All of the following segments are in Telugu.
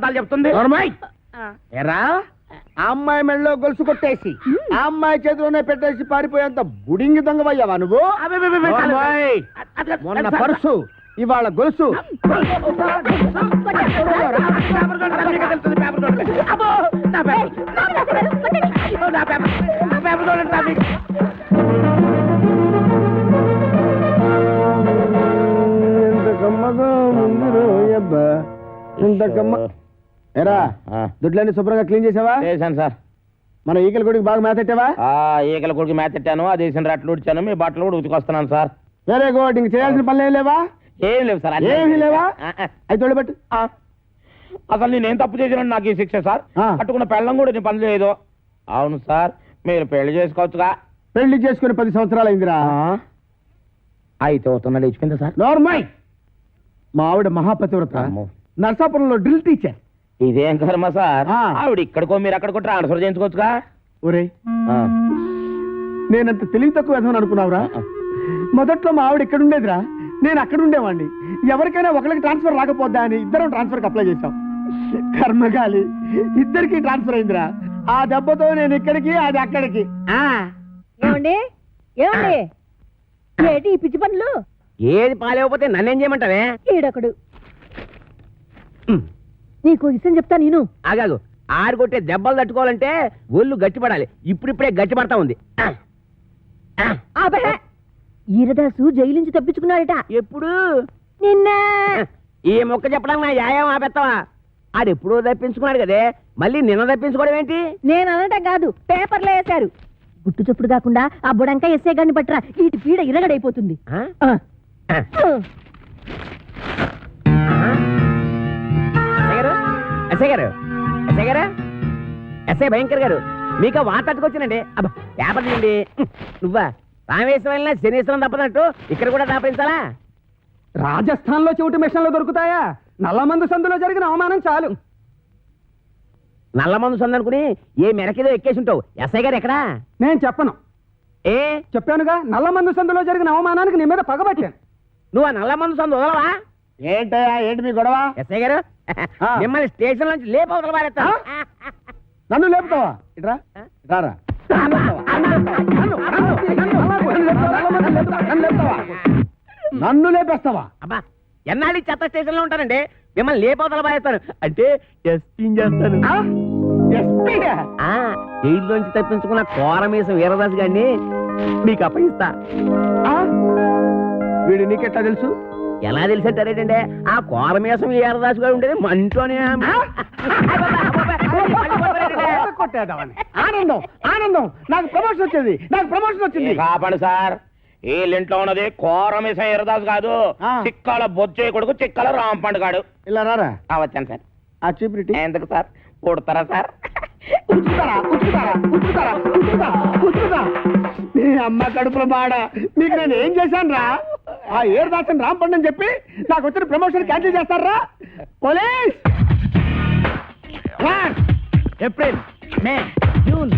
అబద్ధాలు చెప్తుంది. ఎరా ఆ అమ్మాయి మెళ్ళలో గొలుసు కొట్టేసి ఆ అమ్మాయి చేతిలోనే పెట్టేసి పారిపోయేంత బుడింగి దొంగవయ్యావా నువ్వు? మొన్న పర్సు ఇవాళ గొలుసు. ఎరా దుడ్లన్నీ శుభ్రంగా క్లీన్ చేసావా? చేశాను సార్. మన ఈకల కొడుకు బాగా మేతెట్టావా? ఈకల కొడుకు మేతెట్టాను, అది వేసిన రట్లు ఉడిచాను, మీ బట్టలు కూడా ఉతికొస్తున్నాను సార్. Very good. ఇంక చేయాల్సిన పనులు ఏం లేవా? ఏం లేవు సార్. ఏమీ లేవా? అయితే తోడబెట్టు. అసలు నేనేం తప్పు చేసినా నాకు ఈ శిక్ష సార్. పట్టుకున్న పెళ్ళం కూడా నీ పని లేదు. అవును సార్, మీరు పెళ్లి చేసుకోవచ్చుగా. పెళ్లి చేసుకుని 10 సంవత్సరాలు అయిందిరా. అయితే అవుతున్నా లేచిపోయిందా సార్? నార్మల్. మా ఆవిడ మహాపతివ్రత, నర్సాపురంలో డ్రిల్ టీచర్. ఇదేం కర్మ సార్, ఆవిడ ఇక్కడికో మీరు అక్కడికో ట్రాన్స్ఫర్ చేయించుకోవచ్చుగా. ఒరే నేనంత తెలివి తక్కువ వేద్దామని అనుకున్నావురా? మొదట్లో మా ఆవిడ ఇక్కడ ఉండేదిరా, నేను అక్కడ ఉండేవాడిని. ఎవరికైనా ఒకరికి ట్రాన్స్ఫర్ రాకపోద్దా అని ఇద్దరం ట్రాన్స్ఫర్కి అప్లై చేశాం. కర్మగాలి ఇద్దరికి ట్రాన్స్ఫర్ అయిందిరా. ఆ దెబ్బతో నేను ఇక్కడికి, అది అక్కడికి. ఏమండి ఏమండి ఏంటి ఈ పిచ్చి పనులు? ఏది పాలేకపోతే నన్నేం చేయమంటావే? ఈడొకడు. నీకు విషయం చెప్తా నేను. ఆగాగు. ఆరు కొట్టే దెబ్బలు తట్టుకోవాలంటే ఒళ్ళు గట్టిపడాలి. ఇప్పుడిప్పుడే గట్టిపడతా ఉంది. ఈరదాసు జైలు నుంచి తప్పించుకున్నాడట. ఎప్పుడు? నిన్న. ఈ మొక్క చెప్పడానికి నా యాయం ఆపెత్తావా? ఆడెప్పుడో తప్పించుకున్నాడు కదే, మళ్ళీ నిన్న తప్పించుకోవడం ఏంటి? నేను అనటం కాదు, పేపర్లో వేశారు. గుట్టు చప్పుడు కాకుండా ఆ బుడంకా ఎస్ఏ గారిని పట్టరా, ఈటి పీడ ఇరగడైపోతుంది. ఎస్ఐ భయంకర్ గారు, మీకు వాటట్టుకొచ్చానండి. అబ్బా పేపర్ తీయండి. నువ్వా రామేశ్వరం వెళ్ళినా శనీశ్వరం తప్పనట్టు ఇక్కడ కూడా దాపించాలా? రాజస్థాన్ లో చెవిటి మిషన్లు దొరుకుతాయా? నల్లమందు సందులో జరిగిన అవమానం చాలు. నల్లమందు సందు అనుకుని ఏ మెరకేదో ఎక్కేసి ఉంటావు. ఎస్ఐ గారు ఎక్కడా? నేను చెప్పను. ఏ చెప్పానుగా, నల్లమందు సందులో జరిగిన అవమానానికి నీ మీద పగబట్టాను. నువ్వు ఆ నల్లమందు సందు వదలవా? ఏంటయ్యా, ఏంటి మీ గొడవ? ఎస్ఐ గారు మిమ్మల్ని స్టేషన్ నుంచి లేపవతల పారేస్తా. నన్ను లేపుతావా? ఇట్రా రారా. నన్ను లేపేస్తావా? అబ్బా ఎన్నాళ్ళు చెత్త స్టేషన్ లో ఉంటానండి, మిమ్మల్ని లేపవతల పారేస్తాను. అంటే టెస్టింగ్ చేస్తాను. జైల్లోంచి తప్పించుకున్న కోరమేసం వీరదాస్ గారిని మీకు అప్పగిస్తా. వీడు నీకెట్లా తెలుసు? ఎలా తెలిసంటారేటండి, ఆ కోరమేసం వీరదాస్ గారు ఉండేది మంటోనే. ఆనందం ఆనందం, నాకు ప్రమోషన్ వచ్చింది, నాకు ప్రమోషన్ వచ్చింది. కాపాడు సార్, వీళ్ళింట్లో ఉన్నది కోరమేసం వీరదాస్ కాదు, చిక్కాల బొచ్చే కొడుకు చిక్కాల రాంపండు గాడు. ఇలా రారా. వచ్చాను సార్. ఆ చీపిరిటి ఎందుకు సార్? కొడతారా సార్? అమ్మ కడుపుల బాడ, మీకు నేను ఏం చేశాను రా? ఆ ఏరుదాసన్ రాంపండు అని చెప్పి నాకు వచ్చిన ప్రమోషన్ క్యాన్సిల్ చేస్తారా? పోలీస్! ఏప్రిల్, మే, జూన్.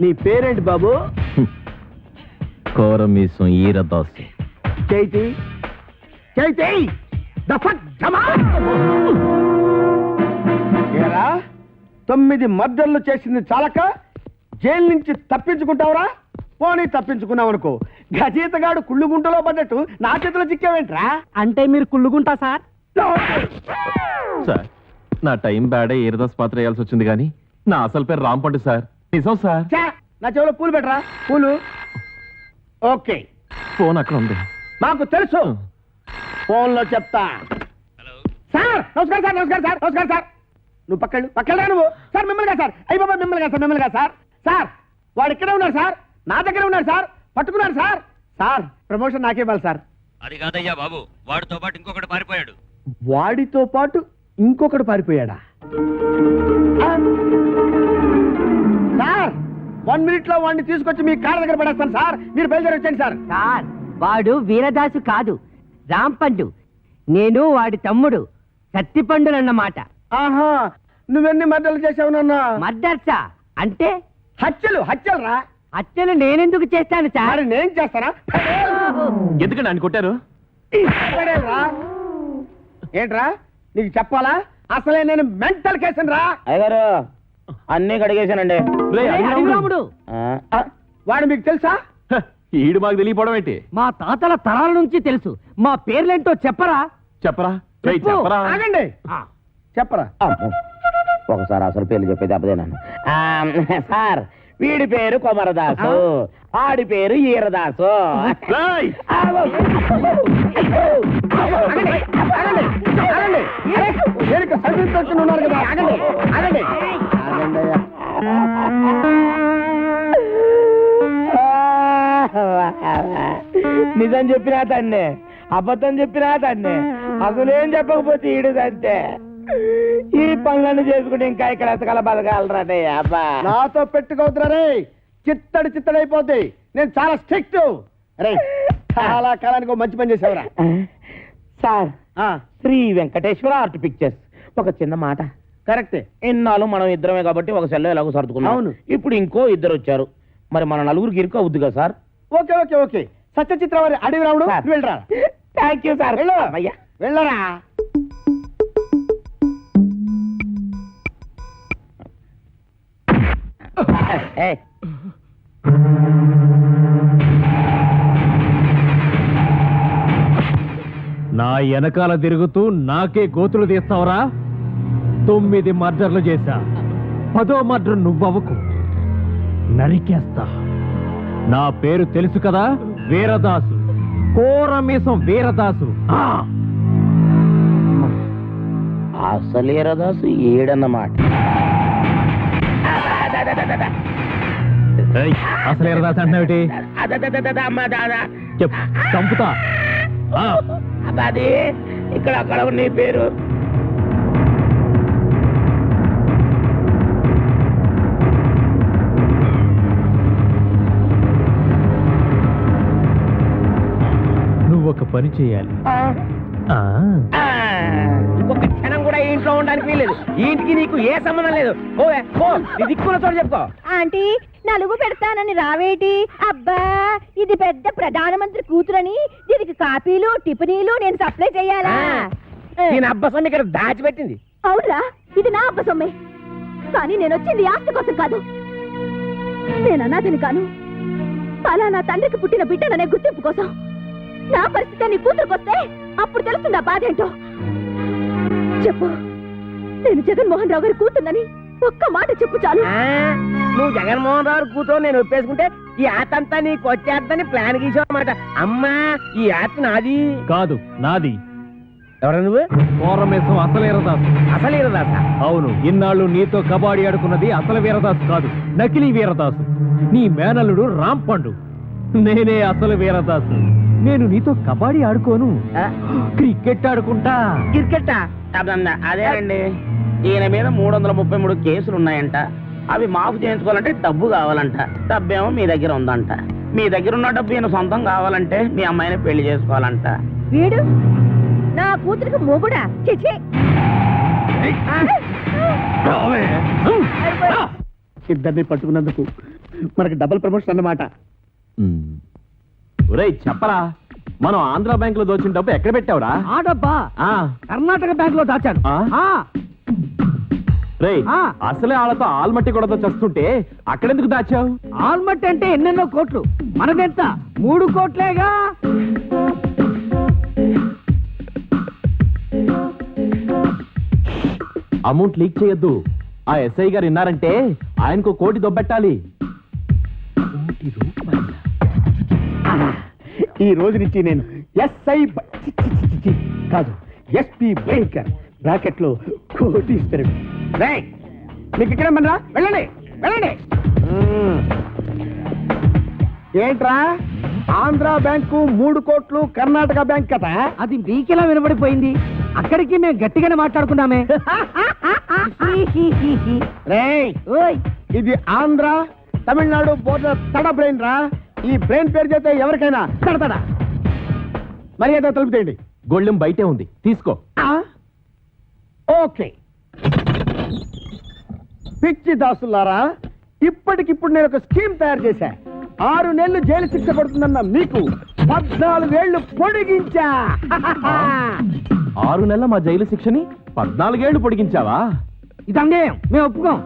నీ పేరేంటి బాబు? కోరమీసం ఈరదాసు. చైతి చైతి ఏరా, 9 మర్డర్లు చేసింది చాలక జైలు నుంచి తప్పించుకుంటావురా? పోనీ తప్పించుకున్నావు అనుకో, గజీతగాడు కుళ్ళుగుంటలో పడ్డట్టు నా చేతిలో చిక్కావేంట్రా? అంటే మీరు కుళ్ళుగుంటా సార్? సార్ నా టైం బ్యాడే ఈరదాస్ పాత్ర వేయాల్సి వచ్చింది, కానీ నా అసలు పేరు రాంపండు సార్. నిజం సార్. నా చెవిలో పూలు పెట్టరా. పూలు. ఓకే, ఫోన్ అక్కడ ఉంది. మాకు తెలుసు, ఫోన్ లో చెప్తా. సార్ నమస్కారం సార్, నమస్కారం సార్, నమస్కారం సార్. నువ్వు పక్కడా నువ్వు? సార్ మిమ్మల్ని సార్. అయ్యి బాబా మిమ్మల్ని సార్, మిమ్మల్ని సార్. సార్ వాడు ఇక్కడే ఉన్నారు సార్, నా దగ్గర ఉన్నారు సార్, పట్టుకున్నారు సార్. సార్ ప్రమోషన్ నాకే ఇవ్వాలి సార్. అది కాదయ్యా బాబు, వాడితో పాటు ఇంకొకటి పారిపోయాడు. వాడితో పాటు ఇంకొకడు పారిపోయాడా? సార్ 1 minute లో వాడిని తీసుకొచ్చి మీ కాళ్ళ దగ్గర పడేస్తాను సార్, మీరు బయలుదేరి వచ్చండి సార్. సార్ వాడు వీరదాసు కాదు, రాంపండు. నేను వాడి తమ్ముడు సత్తిపండులన్నమాట. ఆహా, నువ్వెన్ని మర్డర్లు చేసావు నాన్న? మర్డర్సా అంటే హత్యలు రా. హత్యలు నేనెందుకు చేస్తాను సార్? మరి నేను చేస్తానా? ఎందుకండి ఆయన కొట్టారు? పడేయరా. ఏంట్రా నీకు చెప్పాలా? అసలే నేను మెంటల్ కేసును రా. అయ్యగారు అన్నీ కడిగేశానండి. రేయ్, అడిగిరాముడు, వాడు మీకు తెలుసా? హ, ఈడు మాకు తెలియపోవడం ఏంటి? మా తాతల తరాల నుంచి తెలుసు. మా పేర్లేంటో చెప్పరా? చెప్పరా రేయ్, చెప్పు. చెప్పరా ఆగండి, చెప్పరా. ఒకసారి అసలు పేర్లు చెప్పేది అబ్బదేనాను. సార్ వీడి పేరు కొమరదాసు, ఆడి పేరు ఈరదాసు. రేయ్, ఆగండి, ఆగండి, ఆగండి. దేనికి సర్వీస్ పెట్టుకుని ఉన్నారు కదా, ఆగండి, ఆగండి, ఆగండి అయ్యా. నిజం చెప్పినా తన్నే, అబద్ధం చెప్పినా తన్నే, అసలేం చెప్పకపోతే ఈడుదంతే. ఈ పనులన్నీ చేసుకుంటే ఇంకా ఇక్కడ ఎతకల బతకాలరానే అబ్బా. నాతో పెట్టుకోవద్దురా రే, చిత్తడిపోద్ది. నేను చాలా స్ట్రిక్ట్ రే. చాలా కాలానికి మంచి పని చేసావురా. Sir Sri Venkateswara art pictures ఒక చిన్న మాట. కరెక్టే. ఇన్నాళ్ళు మనం ఇద్దరమే కాబట్టి ఒక సెల్లో ఎలాగో సర్దుకున్నాం. అవును. ఇప్పుడు ఇంకో ఇద్దరు వచ్చారు, మరి మన నలుగురికి ఇరుకు అవుద్ది కదా సార్. Okay okay okay. సత్యచిత్రవారి అడవి రాముడు, సార్. నువ్వు వెళ్ళరా. Thank you sir. వెళ్ళు. అయ్యా వెళ్ళరా. ఏయ్. నా వెనకాల తిరుగుతూ నాకే గోతులు తీస్తావురా? 9 మర్డర్లు చేశా, 10వ మర్డర్ నువ్వవకు, నరికేస్తా. నా పేరు తెలుసు కదా, వీరదాసు, కోరమీసం వీరదాసు. అసలు ఈరదాసు ఏడన్నమాట. ఏయ్, అసలు వీరదాసు అంటున్నావిటి? చెప్పు, చంపుతా. ఆ, అది ఇక్కడ అక్కడ నీ పేరు. నువ్వు ఒక పని చేయాలి. ఆ, ఇంకొక క్షణం కూడా ఈ ఇంట్లో ఉండడానికి వీల్లేదు. ఈ ఇంటికి నీకు ఏ సంబంధం లేదు. ఓవే ఓ, నీ దిక్కున్న చోట చెప్పుకో. ఆంటీ నలుగు పెడతానని రావేటి? అబ్బా ఇది పెద్ద ప్రధానమంత్రి కూతురని దీనికి కాపీలు టిఫినీలు నేను సప్లై చేయాలా? దీని అబ్బసం ఇక్కడ దాచిపెట్టింది. అవునా, ఇది నా అబ్బ సొమ్మే. కానీ నేను వచ్చింది ఆస్తి కోసం కాదు. నేను అనాథని కాను, అలా నా తండ్రికి పుట్టిన బిడ్డననే గుర్తింపు కోసం. నా పరిస్థితి నీ కూతురుకొస్తే అప్పుడు తెలుస్తుంది ఆ బాధ ఏంటో. చెప్పు, నేను జగన్మోహన్ రావు గారి కూతున్నని ఒక్క మాట చెప్పు చాలు. నువ్వు జగన్మోహన్ రావు కూతురు నేను ఒప్పేసుకుంటే ఈ ఆట అంతా నీకు వచ్చేద్దని ప్లాన్ గీసావు అన్నమాట. అమ్మా, ఈ ఆట నాది కాదు నాది. ఎవరా నువ్వు? కోరమేసం అసలు వీరదాసు. అసలు దాసా? అవును, ఇన్నాళ్ళు నీతో కబాడీ ఆడుకున్నది అసలు వీరదాసు కాదు, నకిలీ వీరదాసు. నీ మేనల్లుడు రాంపండు, నేనే అసలు వీరదాసు. నేను నీతో కబాడీ ఆడుకోను, క్రికెట్ ఆడుకుంటా. క్రికెట్టా? అదేనండి, ఈయన మీద 333 కేసులు ఉన్నాయంట. అవి మాఫ్ చేయించుకోవాలంటే డబ్బు కావాలంట. డబ్బేమో మీ దగ్గర ఉందంట. మీ దగ్గర ఉన్న డబ్బు ఈయన సొంతం కావాలంటే మీ అమ్మాయిని పెళ్లి చేసుకోవాలంట. వీడు నా కూతురికి మొగుడా? చిచి. ఇద్దరిని పట్టుకున్నందుకు మనకి డబుల్ ప్రమోషన్ అన్నమాట. ఒరేయ్ చెప్పరా, మనం ఆంధ్ర బ్యాంక్ లో దోచిన డబ్బు ఎక్కడ పెట్టావురా? ఆ డబ్బా ఆ, కర్ణాటక బ్యాంక్ లో దాచాను. ఆ? రేయ్, అసలే వాళ్ళతో ఆల్మట్టి కూడా చస్తుంటే అక్కడెందుకు దాచావు? ఆల్మట్ అంటే ఎన్నెన్నో కోట్లు, మనదెంత 3 కోట్లేగా. అమౌంట్ లీక్ చేయొద్దు. ఆ ఎస్ఐ గారు విన్నారంటే ఆయనకు 1 కోటి దొబ్బెట్టాలి. ఈ రోజు నుంచి నేను ఎస్ఐ కాదు, ఎస్పీ భయంకర్ బ్రాకెట్ లో కోటీశ్వరుడు. రేయ్, మీకు ఇక్కడ మనరా, వెళ్ళండి వెళ్ళండి. ఏంట్రా, ఆంధ్ర బ్యాంకు 3 కోట్లు, కర్ణాటక బ్యాంక్ కదా? అది మీకెలా వినబడిపోయింది? అక్కడికి మేము గట్టిగానే మాట్లాడుకున్నామే. రేయ్, ఓయ్, ఇది ఆంధ్ర తమిళనాడు బోర్డర్ తడ బ్రెయిన్ రా. ఈ బ్రెయిన్ పేరు చేస్తే ఎవరికైనా తడతడా. మర్యాద తలుపుతేయండి. గొళ్ళెం బయటే ఉంది, తీసుకో. ఓకే. పిచ్చి దాసులారా, ఇప్పటికిప్పుడు నేను ఒక స్కీమ్ తయారు చేశా. 6 నెలలు జైలు శిక్ష పడుతుందన్న మీకు 14 ఏళ్లు పొడిగించా. 6 నెలల మా జైలు శిక్షని 14 ఏళ్లు పొడిగించావా? ఇది అన్యాయం, మేము ఒప్పుకోం.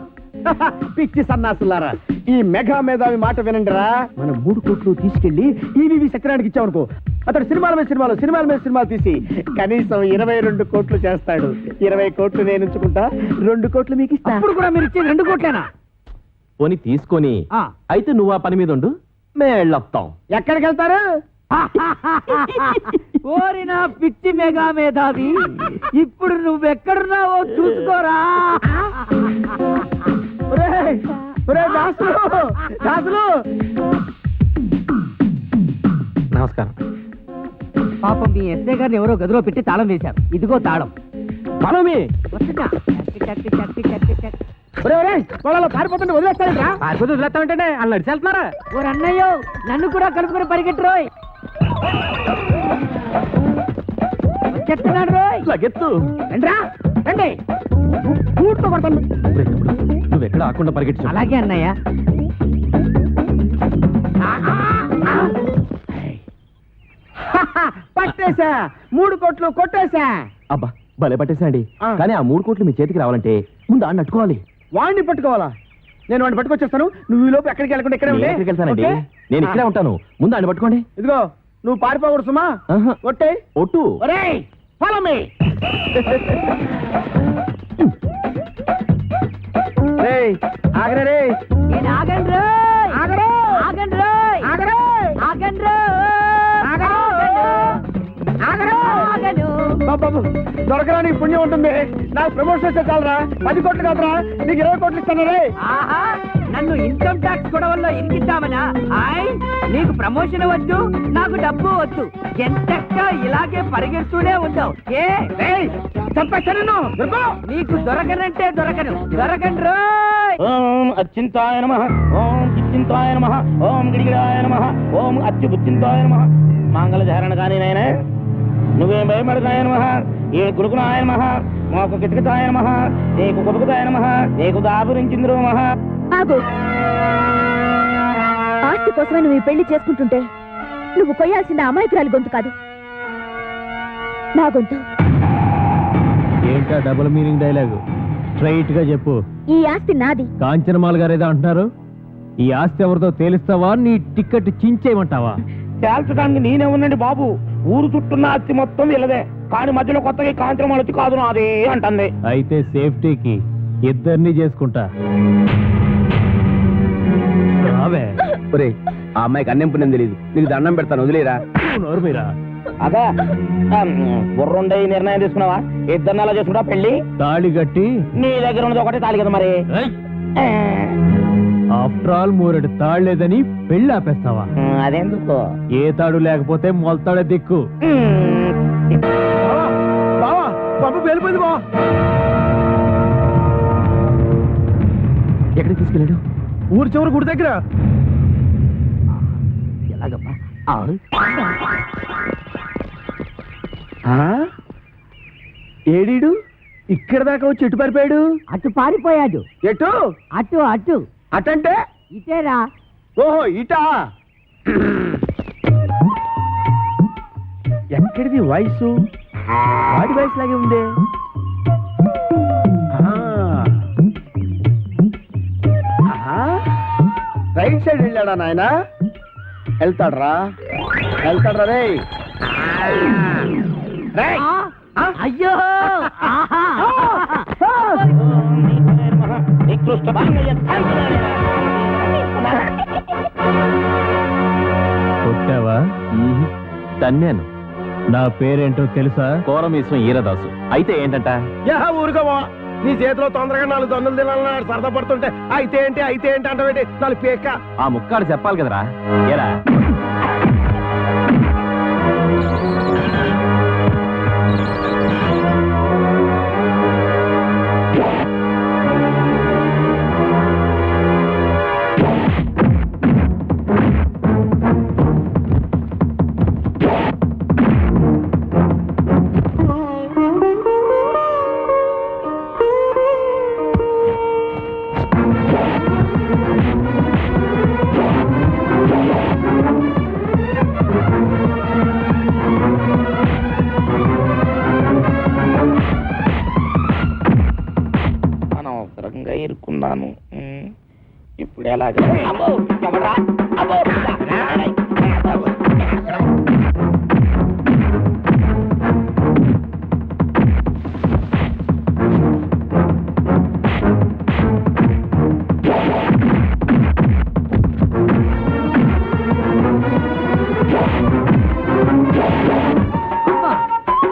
పిచ్చి సన్నాసులారా, ఈ మెగా మేధావి మాట వినండిరా. మనం 3 కోట్లు తీసుకెళ్లి ఈవీవి సత్యనారాయణకి ఇచ్చామనుకో, అతడు సినిమాల మీద సినిమాలు తీసి కనీసం 22 కోట్లు చేస్తాడు. 20 కోట్లు నేను ఉంచుకుంటా, 2 కోట్లు మీకు ఇస్తా. ఇప్పుడు కూడా మీరు ఇచ్చేది 2 కోట్లేనా? పోని తీసుకొని ఆ. అయితే నువ్వు ఆ పని మీద ఉండు, మేము వెళ్ళొస్తాం. ఎక్కడికి వెళ్తారు? ఓరి నా పిచ్చి మెగా మేధావి, ఇప్పుడు నువ్వెక్కడున్నావో చూసుకోరా. ఒరేయ్, ఒరేయ్ దాసులు. నమస్కారం. పాపం మీ ఎస్ఐ గారిని ఎవరో గదిలో పెట్టి తాళం వేశారు. ఇదిగో తాళం. మనమే వస్తున్నా. ఒరేయ్, వాళ్ళలో పారిపోతుంటే వదిలేస్తారా? పారిపోతే వదిలేస్తామంటే వాళ్ళు నడిచి వెళ్తున్నారా? ఓ అన్నయ్యో, నన్ను కూడా కలుపుకొని పరిగెట్టురోయ్. వచ్చేస్తున్నాడు రోయ్. లగెత్తు. రండిరా, రండి. బూట్తో కొడతాను. ఒరేయ్ తమ్ముడు, నువ్వెక్కడ ఆకుండా పరిగెట్టు. అలాగే అన్నయ్య. పట్టేశా, 3 కోట్లు కొట్టేశా. అబ్బా భలే పట్టేసండి. ఆ. కానీ ఆ 3 కోట్లు మీ చేతికి రావాలంటే ముందు ఆడిని అట్టుకోవాలి. వాడిని పట్టుకోవాలా? నేను వాడిని పట్టుకొచ్చేస్తాను. నువ్వు ఈ లోపు ఎక్కడికి వెళ్ళకుండా ఇక్కడే నేను ఉండే. ఎక్కడికి వెళ్తానండి? ఓకే? నేను ఇక్కడే ఉంటాను. ముందు ఆడిని పట్టుకోండి. ఇదిగో, నువ్వు పారిపోకూడదు సుమా. ఆహా. కొట్టే. ఒట్టు. ఒరేయ్, follow me. రేయ్, ఆగరే రేయ్. నేను ఆగండి రోయ్. ఆగరే. ఆగండి రోయ్. ఆగరే. ఆగండి రోయ్. ఆగరు. ఆగరు. ఆగను. బాబు, దొరకరా నీకు పుణ్యం ఉంటుంది. నాకు ప్రమోషన్ వస్తే చాలరా. 10 కోట్లు కాదురా, నీకు 20 కోట్లు ఇస్తాను రే. ఆహా, నన్ను ఇన్కమ్ ట్యాక్స్ గొడవల్లో ఇరికిద్దామనా? ఆయ్, నీకు ప్రమోషన్ వద్దు, నాకు డబ్బు వద్దు. ఎంతక్క ఇలాగే పరిగెడుతూనే ఉంటావు. ఏ రేయ్, చంపేస్తాను నిన్ను. దొరుకు. నీకు దొరకనంటే దొరకను. దొరకండి రోయ్. ఓం అచ్చింతాయ నమః, ఓం కిచ్చింతాయ నమః, ఓం గిడిగిడాయ నమః, ఓం అచ్యుబుచ్చింతాయ నమః. మంగళధారణ కానీ నాయన, నువ్వేం భయపడతాయ నమః, ఏ గురుకునాయ నమః, మాకు కిటకితాయ నమః, నీకు కుతుకుతాయ నమః, నీకు దాపురించింద్రు నమః. ఆగు. ఆస్తి కోసమే నువ్వు ఈ పెళ్లి చేసుకుంటుంటే నువ్వు కొయ్యాల్సిన అమాయకురాలి గొంతు కాదు, నా గొంతు. ఏంటా డబుల్ మీనింగ్ డైలాగు? స్ట్రైట్ గా చెప్పు. ఈ ఆస్తి నాది. కాంచనమాల గారు ఏదో అంటున్నారు. ఈ ఆస్తి ఎవరితో తేలిస్తావా, నీ టికెట్ చించేయమంటావా? తేల్చడానికి నేనే ఉండండి బాబు. ఊరు చుట్టున్న అత్తి మొత్తం వీళ్ళదే, కానీ మధ్యలో కొత్తగా ఈ కాంచనం వచ్చి కాదు నాదే అంటుంది. అయితే సేఫ్టీకి ఇద్దరిని చేసుకుంటా. రావే. ఒరే, ఆ అమ్మాయికి అన్నం పుణ్యం తెలియదు. నీకు దండం పెడతాను, వదిలేరా. నోరు మీరా. అదా బుర్రుండే ఈ నిర్ణయం తీసుకున్నావా? ఇద్దరిని అలా చేసుకుంటా పెళ్లి? తాళి కట్టి. నీ దగ్గర ఉన్నది ఒకటే తాళి కదా మరి. ఆఫ్టర్ ఆల్ 3 తాళ్లేదని పెళ్లి ఆపేస్తావా? అదెందుకు? ఏ తాడు లేకపోతే మొలతాడే దిక్కు. బావా, బాబు వెళ్ళిపోయింది బావా. ఎక్కడికి తీసుకెళ్ళాడు? ఊరు చివరి గుడి దగ్గర. ఎలాగమ్మా? ఏడీడు ఇక్కడ దాకా వచ్చి ఎటు పారిపోయాడు? అటు పారిపోయాడు. ఎటు? అటు అటు అటంటే? ఇటేరా. ఓహో, ఇటా. ఎక్కడిది వాయిస్? వాడి వాయిస్ లాగే ఉందే. రైట్ సైడ్ వెళ్ళాడా నాయన? వెళ్తాడ్రా రే. అయ్యో, ఆహా. కొట్టావా? తన్నాను. నా పేరేంటో తెలుసా? కోరమేశ్వరం ఈరదాసు. అయితే ఏంటంట? ఊరుకోవా, నీ చేతిలో తొందరగా 4 దొన్నులు తినాలని సరదా పడుతుంటే అయితే ఏంటి అంటే 4 పేక. ఆ ముక్కాడు చెప్పాలి కదరా. ఏరా అనవసరంగా ఇరుక్కున్నాను. ఇప్పుడు ఎలాగ? అబ్బో, ఎవడ్రా? అబ్బో,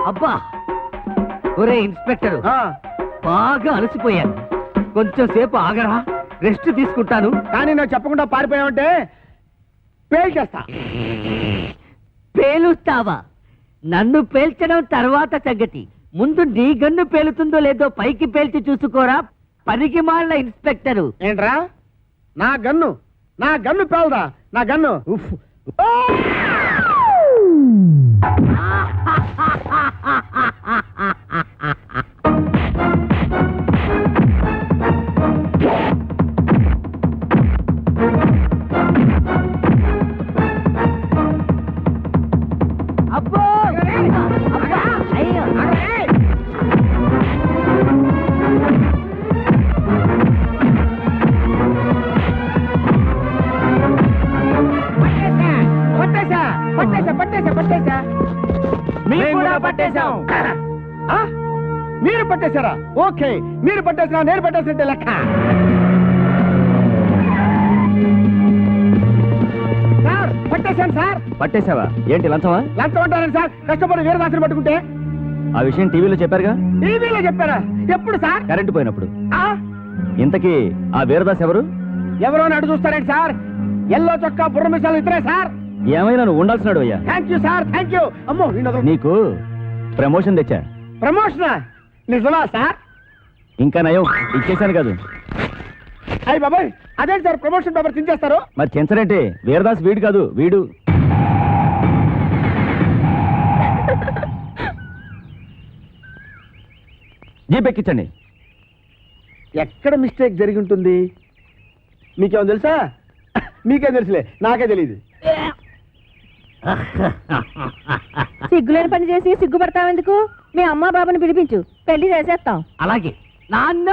అబ్బా ఒరే ఇన్స్పెక్టర్, ఆ, బాగా అలసిపోయాను. కొంచెం సేపు ఆగరా, రెస్ట్ తీసుకుంటాను. కానీ నువ్వు చెప్పకుండా పారిపోయావంటే పేల్చేస్తా. పేలుస్తావా? నన్ను పేల్చడం తర్వాత సంగతి. ముందు నీ గన్ను పేలుతుందో లేదో పైకి పేల్చి చూసుకోరా, పనికి మాలిన ఇన్స్పెక్టరు. ఏంట్రా? నా గన్ను పేలదా? నా గన్ను ఉఫ్. ఆ! అబ్బో! అబ్బా! అయ్యో! పట్టేశా. మేము కూడా పట్టేశాం. ఆ? మీరు పట్టేశారా? ఓకే, మీరు పట్టేసినా నేను పట్టేసినట్టే లెక్క. సార్, పట్టేశాను సార్. పట్టేశావా? ఏంటి లంచమా? లంచం అంటారండి సార్, కష్టపడి వీరదాసుని పట్టుకుంటే. ఆ విషయం టీవీలో చెప్పారుగా. టీవీలో చెప్పారా? ఎప్పుడు సార్? కరెంటు పోయినప్పుడు. ఆ? ఇంతకీ ఆ వీరదాస్ ఎవరు? ఎవరో అని అడుగు చూస్తారండి సార్. ఎల్లో చొక్కా బుర్ర మిసాలు ఇద్దరే సార్. ఏమైనా నువ్వు ఉండాల్సినాడు అయ్యా. Thank you sir, thank you. అమ్మో, నీకు ప్రమోషన్ తెచ్చా. ప్రమోషన్ నిజమా సార్? ఇంకా నయం, ఇచ్చేసాను కాదు. అయ్యి బాబాయ్, అదేంటి సార్ ప్రమోషన్ పేపర్ చించేస్తారు? మరి చెంచరేంటి? వీరదాస్ వీడు కాదు, వీడు. జీప్ ఎక్కించండి. ఎక్కడ మిస్టేక్ జరిగి ఉంటుంది? మీకేమో తెలుసా? మీకేం తెలుసులే, నాకే తెలియదు. సిగ్గులేని పని చేసి సిగ్గుపడతావెందుకు? మీ అమ్మా బాబుని పిలిపించు, పెళ్లి చేసేస్తాం. అలాగే నాన్న.